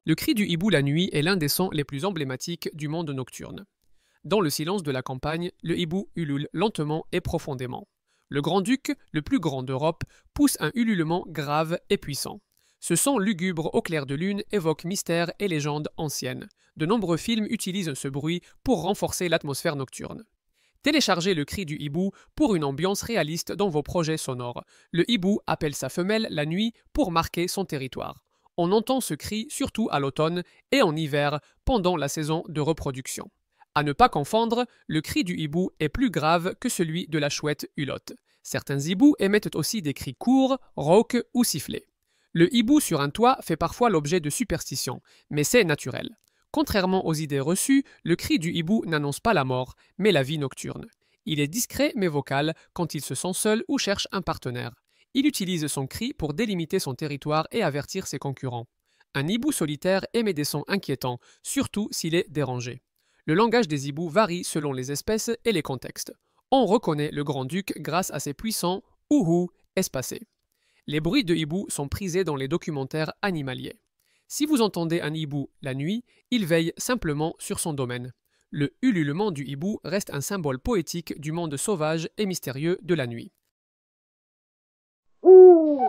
Le cri du hibou la nuit est l'un des sons les plus emblématiques du monde nocturne. Dans le silence de la campagne, le hibou ulule lentement et profondément. Le grand-duc, le plus grand d'Europe, pousse un ululement grave et puissant. Ce son lugubre au clair de lune évoque mystères et légendes anciennes. De nombreux films utilisent ce bruit pour renforcer l'atmosphère nocturne. Téléchargez le cri du hibou pour une ambiance réaliste dans vos projets sonores. Le hibou appelle sa femelle la nuit pour marquer son territoire. On entend ce cri surtout à l'automne et en hiver pendant la saison de reproduction. À ne pas confondre, le cri du hibou est plus grave que celui de la chouette hulotte. Certains hiboux émettent aussi des cris courts, rauques ou sifflés. Le hibou sur un toit fait parfois l'objet de superstitions, mais c'est naturel. Contrairement aux idées reçues, le cri du hibou n'annonce pas la mort, mais la vie nocturne. Il est discret mais vocal quand il se sent seul ou cherche un partenaire. Il utilise son cri pour délimiter son territoire et avertir ses concurrents. Un hibou solitaire émet des sons inquiétants, surtout s'il est dérangé. Le langage des hiboux varie selon les espèces et les contextes. On reconnaît le grand-duc grâce à ses puissants ouhou espacés. Les bruits de hibou sont prisés dans les documentaires animaliers. Si vous entendez un hibou la nuit, il veille simplement sur son domaine. Le ululement du hibou reste un symbole poétique du monde sauvage et mystérieux de la nuit. Ouh.